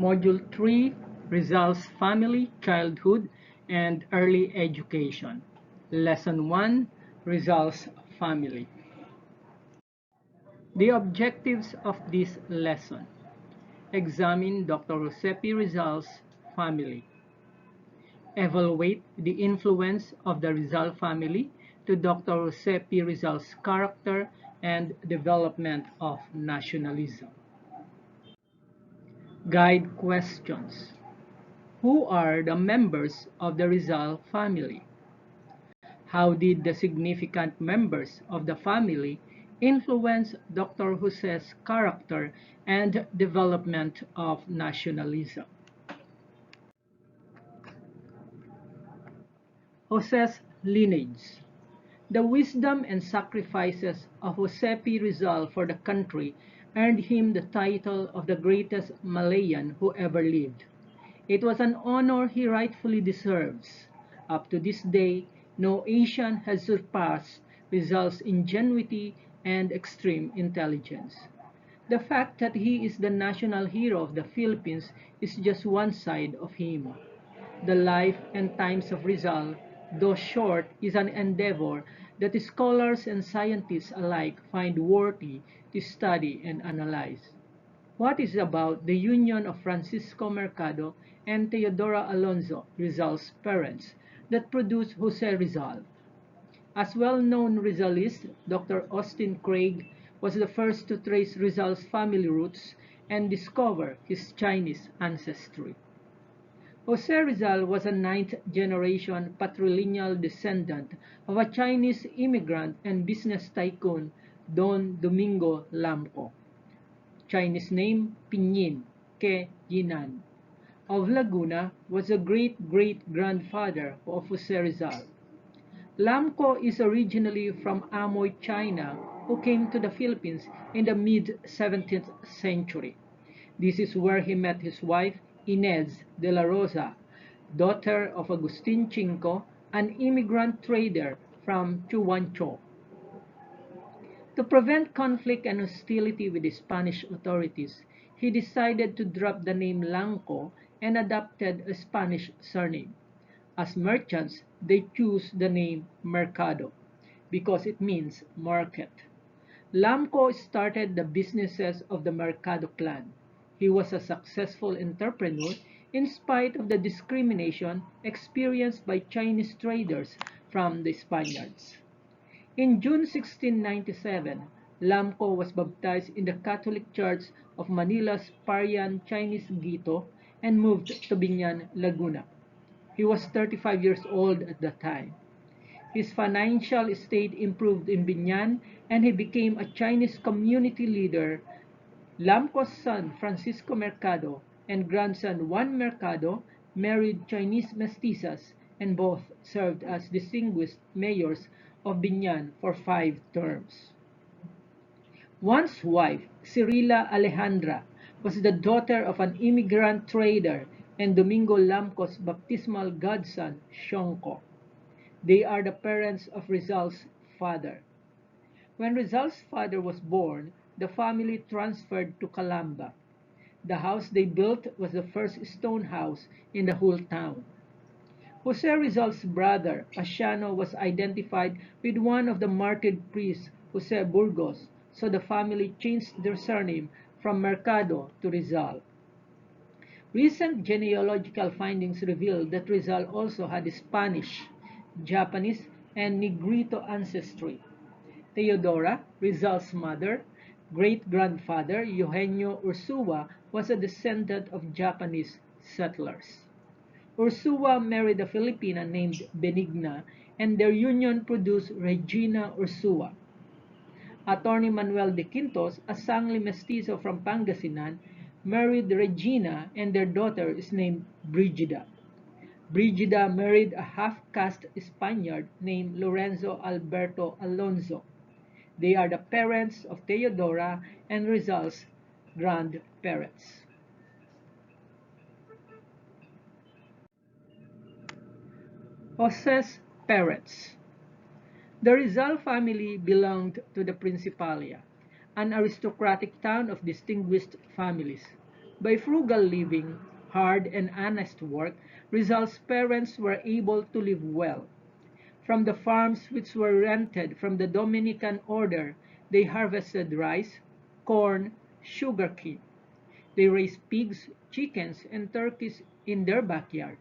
Module 3, Rizal's Family, Childhood, and Early Education. Lesson 1, Rizal's Family. The objectives of this lesson. Examine Dr. Josepe Rizal's family. Evaluate the influence of the Rizal family to Dr. Josepe Rizal's character and development of nationalism. Guide questions. Who are the members of the Rizal family? How did the significant members of the family influence Dr. Jose's character and development of nationalism? Jose's lineage. The wisdom and sacrifices of Josepe Rizal for the country earned him the title of the greatest Malayan who ever lived. It was an honor he rightfully deserves. Up to this day, no Asian has surpassed Rizal's ingenuity and extreme intelligence. The fact that he is the national hero of the Philippines is just one side of him. The life and times of Rizal, though short, is an endeavor that scholars and scientists alike find worthy to study and analyze. What is about the union of Francisco Mercado and Teodora Alonzo, Rizal's parents, that produced Jose Rizal? As well-known Rizalist, Dr. Austin Craig was the first to trace Rizal's family roots and discover his Chinese ancestry. Jose Rizal was a ninth-generation patrilineal descendant of a Chinese immigrant and business tycoon, Don Domingo Lamco. Chinese name Pinyin, Ke Yinan. Of Laguna was a great-great-grandfather of Jose Rizal. Lamco is originally from Amoy, China, who came to the Philippines in the mid-17th century. This is where he met his wife, Inez de la Rosa, daughter of Agustin Chinco, an immigrant trader from Chuancho. To prevent conflict and hostility with the Spanish authorities, he decided to drop the name Lanco and adopted a Spanish surname. As merchants, they choose the name Mercado because it means market. Lamco started the businesses of the Mercado clan. He was a successful entrepreneur in spite of the discrimination experienced by Chinese traders from the Spaniards. In June 1697, Lamco was baptized in the Catholic Church of Manila's Parian Chinese Gito and moved to Biñan, Laguna. He was 35 years old at the time. His financial state improved in Biñan and he became a Chinese community leader. Lamco's son, Francisco Mercado, and grandson Juan Mercado married Chinese mestizas and both served as distinguished mayors of Biñan for 5 terms. Juan's wife, Cirila Alejandra, was the daughter of an immigrant trader and Domingo Lamco's baptismal godson, Xiongco. They are the parents of Rizal's father. When Rizal's father was born, the family transferred to Calamba. The house they built was the first stone house in the whole town. Jose Rizal's brother, Asiano, was identified with one of the martyred priests, Jose Burgos, so the family changed their surname from Mercado to Rizal. Recent genealogical findings reveal that Rizal also had Spanish, Japanese, and Negrito ancestry. Teodora, Rizal's mother, great-grandfather Eugenio Ursua was a descendant of Japanese settlers. Ursua married a Filipina named Benigna, and their union produced Regina Ursua. Attorney Manuel de Quintos, a Sangli mestizo from Pangasinan, married Regina and their daughter is named Brigida. Brigida married a half-caste Spaniard named Lorenzo Alberto Alonzo. They are the parents of Teodora and Rizal's grandparents. Jose's parents. The Rizal family belonged to the Principalia, an aristocratic town of distinguished families. By frugal living, hard and honest work, Rizal's parents were able to live well. From the farms which were rented from the Dominican order, they harvested rice, corn, sugarcane. They raised pigs, chickens, and turkeys in their backyard.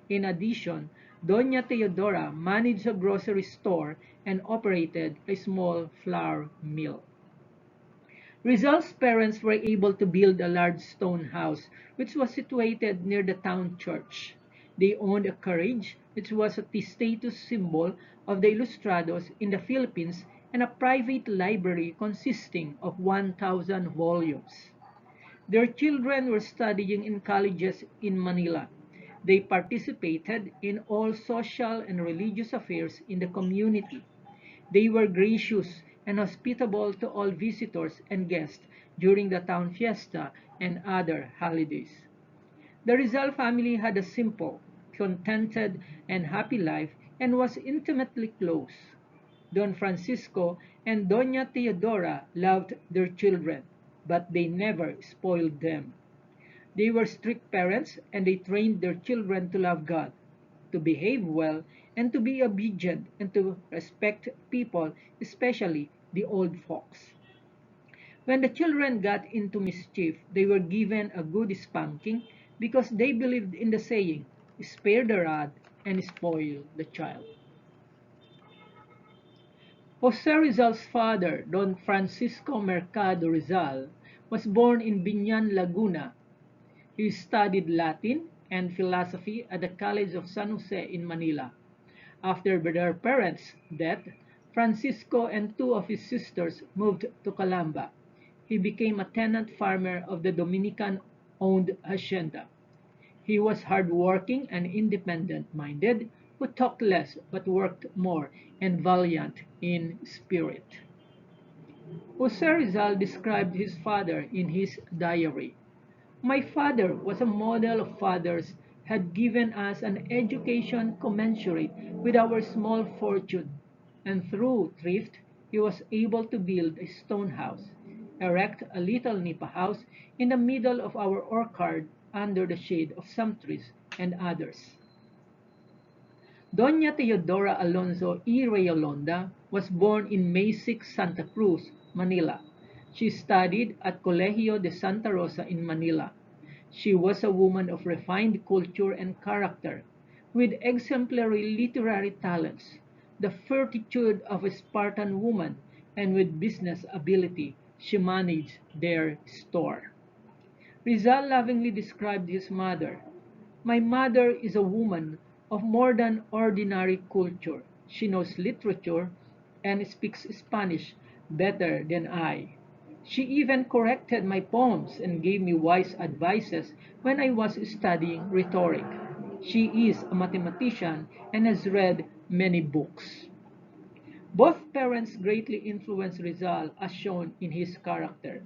In addition, Doña Teodora managed a grocery store and operated a small flour mill. Rizal's parents were able to build a large stone house which was situated near the town church. They owned a carriage which was the status symbol of the Ilustrados in the Philippines and a private library consisting of 1,000 volumes. Their children were studying in colleges in Manila. They participated in all social and religious affairs in the community. They were gracious and hospitable to all visitors and guests during the town fiesta and other holidays. The Rizal family had a simple, contented, and happy life and was intimately close. Don Francisco and Doña Teodora loved their children, but they never spoiled them. They were strict parents and they trained their children to love God, to behave well, and to be obedient and to respect people, especially the old folks. When the children got into mischief, they were given a good spanking because they believed in the saying, spare the rod and spoil the child. Jose Rizal's father, Don Francisco Mercado Rizal, was born in Biñan, Laguna. He studied Latin and philosophy at the College of San Jose in Manila. After their parents' death, Francisco and two of his sisters moved to Calamba. He became a tenant farmer of the Dominican-owned hacienda. He was hardworking and independent-minded, who talked less but worked more, and valiant in spirit. Jose Rizal described his father in his diary. My father was a model of fathers, had given us an education commensurate with our small fortune, and through thrift he was able to build a stone house, erect a little nipa house in the middle of our orchard under the shade of some trees and others. Doña Teodora Alonso y Rayolonda was born in May 6, Santa Cruz, Manila. She studied at Colegio de Santa Rosa in Manila. She was a woman of refined culture and character, with exemplary literary talents, the fortitude of a Spartan woman, and with business ability. She managed their store. Rizal lovingly described his mother. My mother is a woman of more than ordinary culture. She knows literature and speaks Spanish better than I. She even corrected my poems and gave me wise advices when I was studying rhetoric. She is a mathematician and has read many books. Both parents greatly influenced Rizal as shown in his character.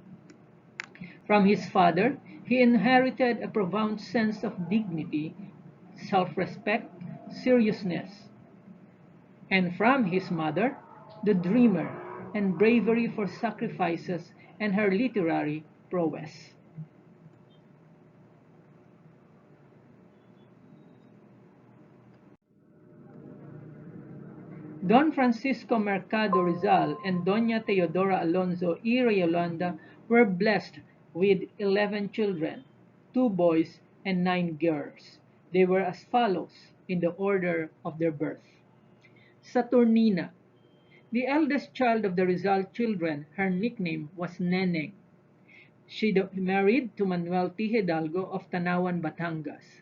From his father, he inherited a profound sense of dignity, self-respect, seriousness, and from his mother, the dreamer, and bravery for sacrifices and her literary prowess. Don Francisco Mercado Rizal and Doña Teodora Alonso y Yolanda were blessed with 11 children, 2 boys and 9 girls. They were as follows in the order of their birth. Saturnina, the eldest child of the Rizal children, her nickname was Neneng. She married to Manuel T. Hidalgo of Tanawan, Batangas.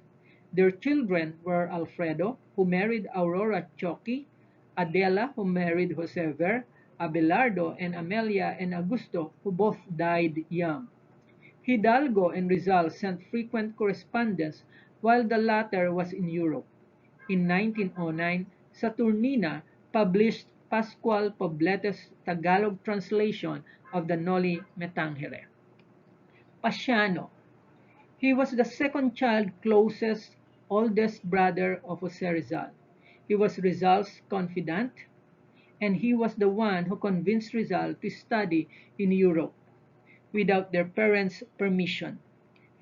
Their children were Alfredo, who married Aurora Choki, Adela, who married Jose Ver, Abelardo, and Amelia and Augusto, who both died young. Hidalgo and Rizal sent frequent correspondence while the latter was in Europe. In 1909, Saturnina published Pascual Poblete's Tagalog translation of the Noli Me Tangere. Pasiano. He was the second child, closest, oldest brother of Jose Rizal. He was Rizal's confidant, and he was the one who convinced Rizal to study in Europe without their parents' permission.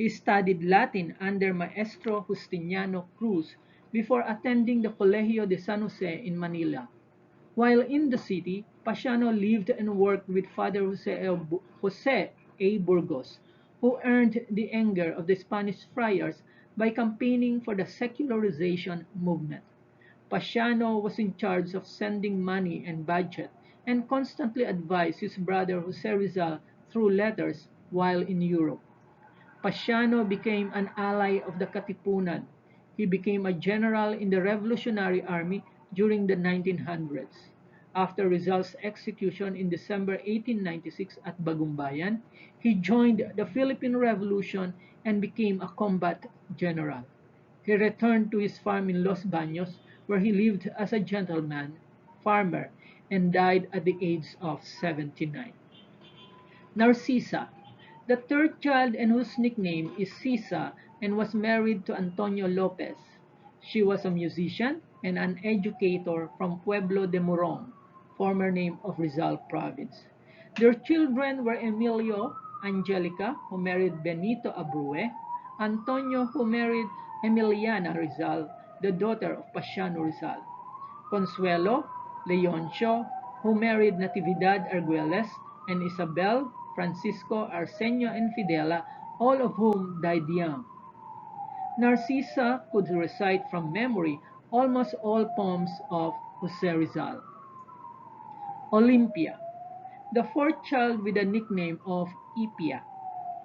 He studied Latin under Maestro Justiniano Cruz before attending the Colegio de San Jose in Manila. While in the city, Pasiano lived and worked with Father Jose A. Burgos, who earned the anger of the Spanish friars by campaigning for the secularization movement. Pasiano was in charge of sending money and budget and constantly advised his brother Jose Rizal through letters while in Europe. Pasiano became an ally of the Katipunan. He became a general in the Revolutionary Army during the 1900s. After Rizal's execution in December 1896 at Bagumbayan, he joined the Philippine Revolution and became a combat general. He returned to his farm in Los Baños, where he lived as a gentleman, farmer, and died at the age of 79. Narcisa, the third child and whose nickname is Sisa and was married to Antonio Lopez. She was a musician and an educator from Pueblo de Morong, former name of Rizal province. Their children were Emilio, Angelica, who married Benito Abrue, Antonio, who married Emiliana Rizal, the daughter of Pasiano Rizal, Consuelo, Leoncio, who married Natividad Arguelles, and Isabel, Francisco, Arsenio, and Fidela, all of whom died young. Narcisa could recite from memory almost all poems of Jose Rizal. Olympia, the fourth child with the nickname of Ipia,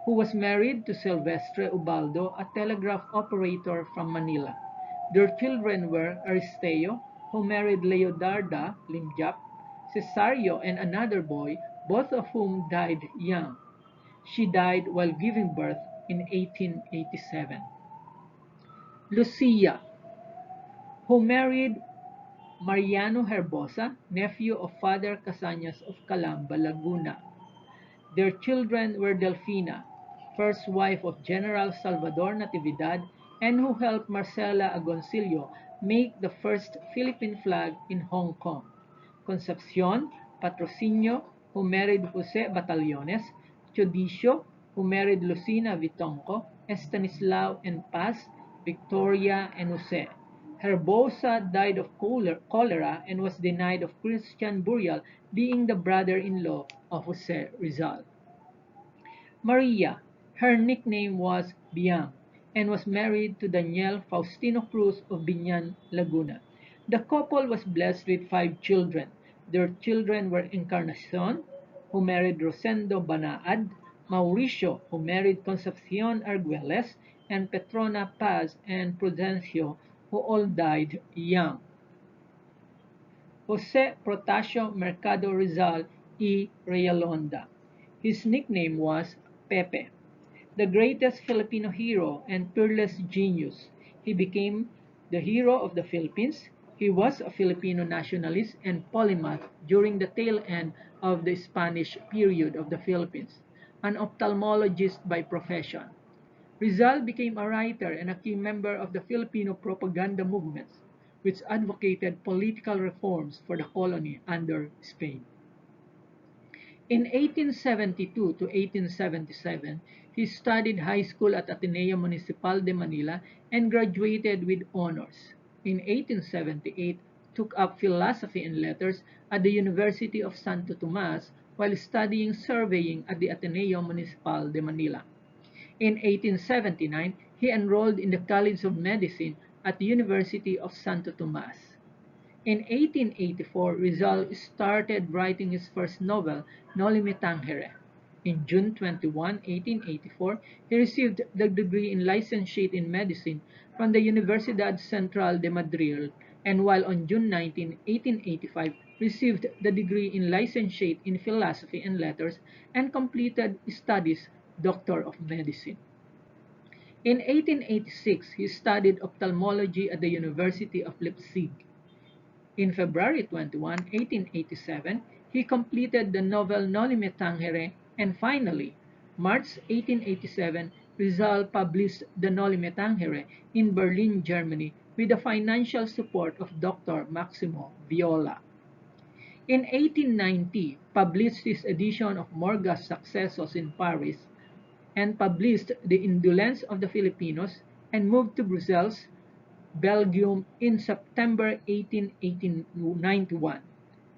who was married to Silvestre Ubaldo, a telegraph operator from Manila. Their children were Aristeo, who married Leodarda Limjap, Cesario, and another boy, both of whom died young. She died while giving birth in 1887. Lucia, who married Mariano Herbosa, nephew of Father Casañas of Calamba, Laguna. Their children were Delfina, first wife of General Salvador Natividad and who helped Marcela Agoncillo make the first Philippine flag in Hong Kong. Concepcion, Patrocinio, who married Jose Batallones, Chodicio, who married Lucina Vitonco, Estanislao and Paz, Victoria and Jose. Herbosa died of cholera and was denied of Christian burial, being the brother-in-law of Jose Rizal. Maria, her nickname was Biang, and was married to Daniel Faustino Cruz of Binyan, Laguna. The couple was blessed with 5 children. Their children were Encarnacion, who married Rosendo Banaad, Mauricio, who married Concepcion Arguelles, and Petrona Paz and Prudencio, who all died young. Jose Protasio Mercado Rizal y Realonda. His nickname was Pepe, the greatest Filipino hero and peerless genius. He became the hero of the Philippines. He was a Filipino nationalist and polymath during the tail end of the Spanish period of the Philippines, an ophthalmologist by profession. Rizal became a writer and a key member of the Filipino propaganda movements, which advocated political reforms for the colony under Spain. In 1872 to 1877, he studied high school at Ateneo Municipal de Manila and graduated with honors. In 1878, took up philosophy and letters at the University of Santo Tomas while studying surveying at the Ateneo Municipal de Manila. In 1879, he enrolled in the College of Medicine at the University of Santo Tomas. In 1884, Rizal started writing his first novel, Noli Me Tangere. In June 21, 1884, he received the degree in licentiate in medicine from the Universidad Central de Madrid, and while on June 19, 1885, received the degree in licentiate in philosophy and letters and completed studies Doctor of Medicine. In 1886, he studied ophthalmology at the University of Leipzig. In February 21, 1887, he completed the novel Noli Me Tangere, and finally, March 1887, Rizal published the Noli Me Tangere in Berlin, Germany, with the financial support of Dr. Maximo Viola. In 1890, published his edition of Morgas Successos in Paris, and published The Indolence of the Filipinos, and moved to Brussels, Belgium in September 1891.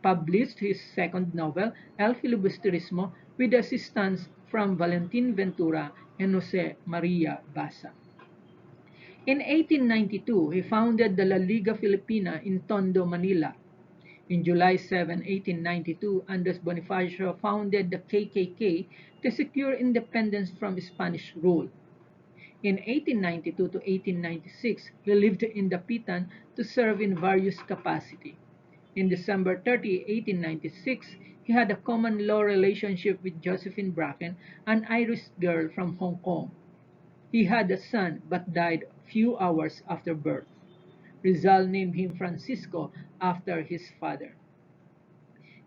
Published his second novel, El Filibusterismo, with assistance from Valentin Ventura and Jose Maria Basa. In 1892, he founded the La Liga Filipina in Tondo, Manila. In July 7, 1892, Andres Bonifacio founded the KKK to secure independence from Spanish rule. In 1892 to 1896, he lived in Dapitan to serve in various capacities. In December 30, 1896, he had a common law relationship with Josephine Bracken, an Irish girl from Hong Kong. He had a son but died a few hours after birth. Rizal named him Francisco after his father.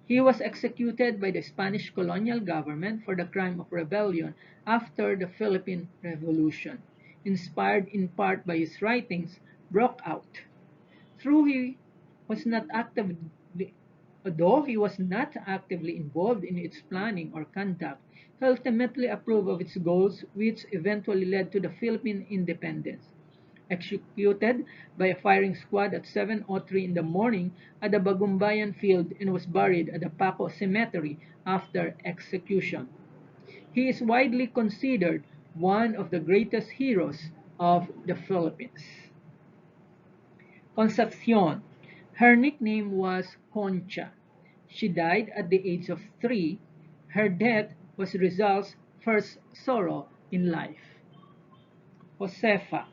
He was executed by the Spanish colonial government for the crime of rebellion after the Philippine Revolution, inspired in part by his writings, broke out. Though he was not actively, Though he was not actively involved in its planning or conduct, he ultimately approved of its goals, which eventually led to the Philippine independence. Executed by a firing squad at 7:03 in the morning at the Bagumbayan field and was buried at the Paco Cemetery after execution. He is widely considered one of the greatest heroes of the Philippines. Concepcion. Her nickname was Concha. She died at the age of 3. Her death was Rizal's first sorrow in life. Josefa.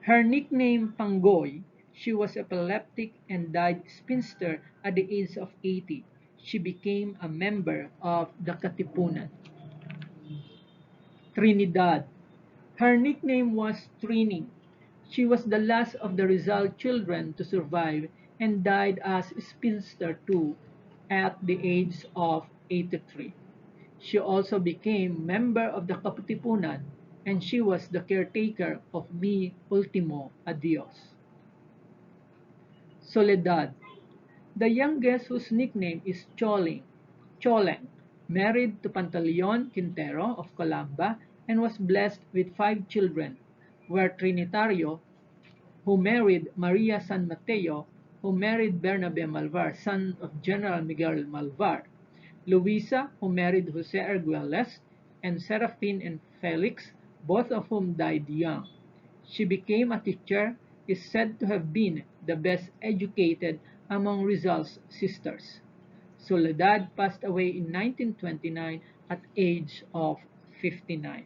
Her nickname Pangoy. She was epileptic and died spinster at the age of 80. She became a member of the Katipunan. Trinidad. Her nickname was Trini. She was the last of the Rizal children to survive and died as spinster too at the age of 83. She also became member of the Kaputipunan, and she was the caretaker of Mi Ultimo Adios. Soledad. The youngest, whose nickname is Choleng, married to Pantaleon Quintero of Calamba and was blessed with 5 children, were Trinitario, who married Maria San Mateo, who married Bernabe Malvar, son of General Miguel Malvar, Luisa, who married Jose Arguelles, and Serafin and Felix, both of whom died young. She became a teacher, is said to have been the best educated among Rizal's sisters. Soledad passed away in 1929 at age of 59.